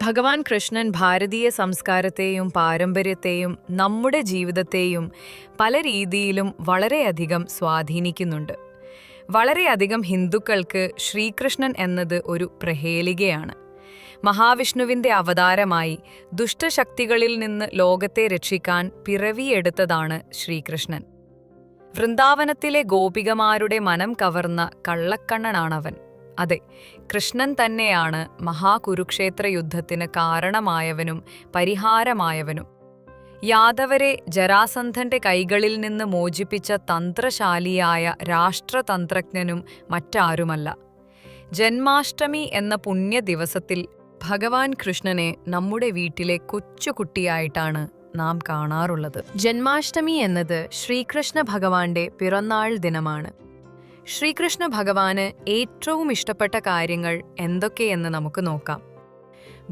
ഭഗവാൻ കൃഷ്ണൻ ഭാരതീയ സംസ്കാരത്തെയും പാരമ്പര്യത്തെയും നമ്മുടെ ജീവിതത്തെയും പല രീതിയിലും വളരെയധികം സ്വാധീനിക്കുന്നുണ്ട്. വളരെയധികം ഹിന്ദുക്കൾക്ക് ശ്രീകൃഷ്ണൻ എന്നത് ഒരു പ്രഹേളികയാണ്. മഹാവിഷ്ണുവിൻ്റെ അവതാരമായി ദുഷ്ടശക്തികളിൽ നിന്ന് ലോകത്തെ രക്ഷിക്കാൻ പിറവിയെടുത്തതാണ് ശ്രീകൃഷ്ണൻ. വൃന്ദാവനത്തിലെ ഗോപികമാരുടെ മനം കവർന്ന കള്ളക്കണ്ണനാണവൻ. അതെ, കൃഷ്ണൻ തന്നെയാണ് മഹാകുരുക്ഷേത്ര യുദ്ധത്തിന് കാരണമായവനും പരിഹാരമായവനും. യാദവരെ ജരാസന്ധന്റെ കൈകളിൽ നിന്ന് മോചിപ്പിച്ച തന്ത്രശാലിയായ രാഷ്ട്രതന്ത്രജ്ഞനും മറ്റാരുമല്ല. ജന്മാഷ്ടമി എന്ന പുണ്യ ദിവസത്തിൽ ഭഗവാൻ കൃഷ്ണനെ നമ്മുടെ വീട്ടിലെ കൊച്ചുകുട്ടിയായിട്ടാണ് നാം കാണാറുള്ളത്. ജന്മാഷ്ടമി എന്നത് ശ്രീകൃഷ്ണ ഭഗവാന്റെ പിറന്നാൾ ദിനമാണ്. ശ്രീകൃഷ്ണ ഭഗവാന് ഏറ്റവും ഇഷ്ടപ്പെട്ട കാര്യങ്ങൾ എന്തൊക്കെയെന്ന് നമുക്ക് നോക്കാം.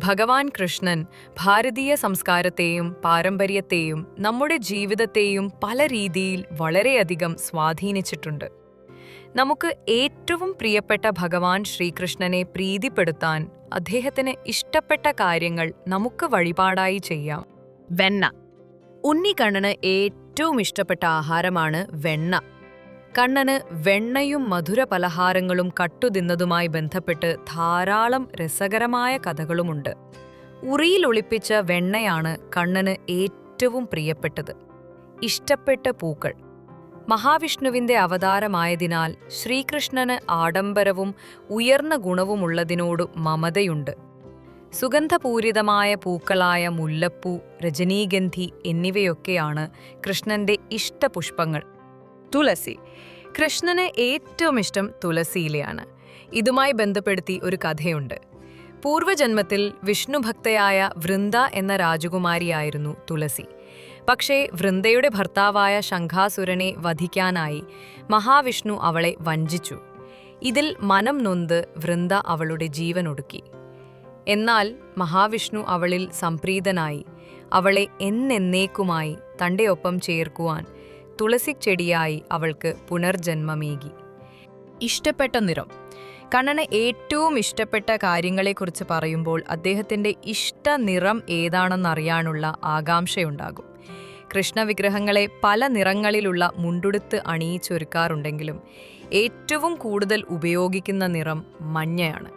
ഭഗവാൻ കൃഷ്ണൻ ഭാരതീയ സംസ്കാരത്തെയും പാരമ്പര്യത്തെയും നമ്മുടെ ജീവിതത്തെയും പല രീതിയിൽ വളരെയധികം സ്വാധീനിച്ചിട്ടുണ്ട്. നമുക്ക് ഏറ്റവും പ്രിയപ്പെട്ട ഭഗവാൻ ശ്രീകൃഷ്ണനെ പ്രീതിപ്പെടുത്താൻ അദ്ദേഹത്തിന് ഇഷ്ടപ്പെട്ട കാര്യങ്ങൾ നമുക്ക് വഴിപാടായി ചെയ്യാം. വെണ്ണ. ഉണ്ണിക്കണ്ണന് ഏറ്റവും ഇഷ്ടപ്പെട്ട ആഹാരമാണ് വെണ്ണ. കണ്ണന് വെണ്ണയും മധുര പലഹാരങ്ങളും കട്ടുതിന്നതുമായി ബന്ധപ്പെട്ട് ധാരാളം രസകരമായ കഥകളുമുണ്ട്. ഉറിയിൽ ഒളിപ്പിച്ച വെണ്ണയാണ് കണ്ണന് ഏറ്റവും പ്രിയപ്പെട്ടത്. ഇഷ്ടപ്പെട്ട പൂക്കൾ. മഹാവിഷ്ണുവിൻ്റെ അവതാരമായതിനാൽ ശ്രീകൃഷ്ണന് ആഡംബരവും ഉയർന്ന ഗുണവുമുള്ളതിനോട് മമതയുണ്ട്. സുഗന്ധപൂരിതമായ പൂക്കളായ മുല്ലപ്പൂ, രജനീഗന്ധി എന്നിവയൊക്കെയാണ് കൃഷ്ണന്റെ ഇഷ്ടപുഷ്പങ്ങൾ. തുളസി. കൃഷ്ണന് ഏറ്റവും ഇഷ്ടം തുളസിയിലയാണ്. ഇതുമായി ബന്ധപ്പെടുത്തി ഒരു കഥയുണ്ട്. പൂർവജന്മത്തിൽ വിഷ്ണുഭക്തയായ വൃന്ദ എന്ന രാജകുമാരിയായിരുന്നു തുളസി. പക്ഷേ വൃന്ദയുടെ ഭർത്താവായ ശംഖാസുരനെ വധിക്കാനായി മഹാവിഷ്ണു അവളെ വഞ്ചിച്ചു. ഇതിൽ മനം നൊന്ത് വൃന്ദ അവളുടെ ജീവനൊടുക്കി. എന്നാൽ മഹാവിഷ്ണു അവളിൽ സംപ്രീതനായി അവളെ എന്നേക്കുമായി തൻ്റെ ഒപ്പം ചേർക്കുവാൻ തുളസിച്ചെടിയായി അവൾക്ക് പുനർജന്മമേകി. ഇഷ്ടപ്പെട്ട നിറം. കണ്ണന് ഏറ്റവും ഇഷ്ടപ്പെട്ട കാര്യങ്ങളെക്കുറിച്ച് പറയുമ്പോൾ അദ്ദേഹത്തിൻ്റെ ഇഷ്ട നിറം ഏതാണെന്നറിയാനുള്ള ആകാംക്ഷയുണ്ടാകും. കൃഷ്ണവിഗ്രഹങ്ങളെ പല നിറങ്ങളിലുള്ള മുണ്ടുടുത്ത് അണിയിച്ചൊരുക്കാറുണ്ടെങ്കിലും ഏറ്റവും കൂടുതൽ ഉപയോഗിക്കുന്ന നിറം മഞ്ഞയാണ്.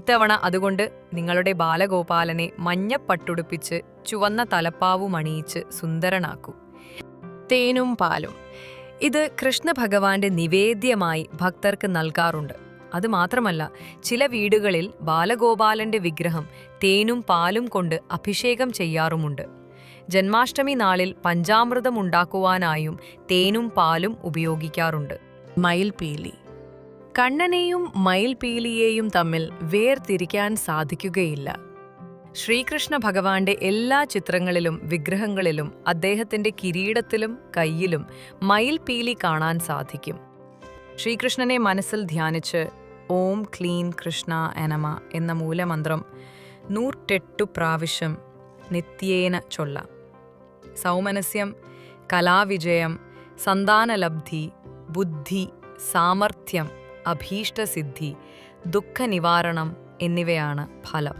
ഇത്തവണ അതുകൊണ്ട് നിങ്ങളുടെ ബാലഗോപാലനെ മഞ്ഞപ്പട്ടുടുപ്പിച്ച് ചുവന്ന തലപ്പാവും അണിയിച്ച് സുന്ദരനാക്കൂ. തേനും പാലും. ഇത് കൃഷ്ണ ഭഗവാന്റെ നിവേദ്യമായി ഭക്തർക്ക് നൽകാറുണ്ട്. അതുമാത്രമല്ല, ചില വീടുകളിൽ ബാലഗോപാലന്റെ വിഗ്രഹം തേനും പാലും കൊണ്ട് അഭിഷേകം ചെയ്യാറുമുണ്ട്. ജന്മാഷ്ടമി നാളിൽ പഞ്ചാമൃതം ഉണ്ടാക്കുവാനായും തേനും പാലും ഉപയോഗിക്കാറുണ്ട്. മയിൽപീലി. കണ്ണനെയും മയിൽപീലിയെയും തമ്മിൽ വേർതിരിക്കാൻ സാധിക്കുകയില്ല. ശ്രീകൃഷ്ണ ഭഗവാന്റെ എല്ലാ ചിത്രങ്ങളിലും വിഗ്രഹങ്ങളിലും അദ്ദേഹത്തിന്റെ കിരീടത്തിലും കയ്യിലും മയിൽപീലി കാണാൻ സാധിക്കും. ശ്രീകൃഷ്ണനെ മനസ്സിൽ ധ്യാനിച്ച് ഓം ക്ലീൻ കൃഷ്ണ എനമ എന്ന മൂലമന്ത്രം 108 പ്രാവശ്യം നിത്യേന ചൊല്ലാം. സൗമനസ്യം, കലാവിജയം, സന്താനലബ്ധി, ബുദ്ധി, സാമർഥ്യം, അഭീഷ്ടസിദ്ധി, ദുഃഖനിവാരണം എന്നിവയാണ് ഫലം.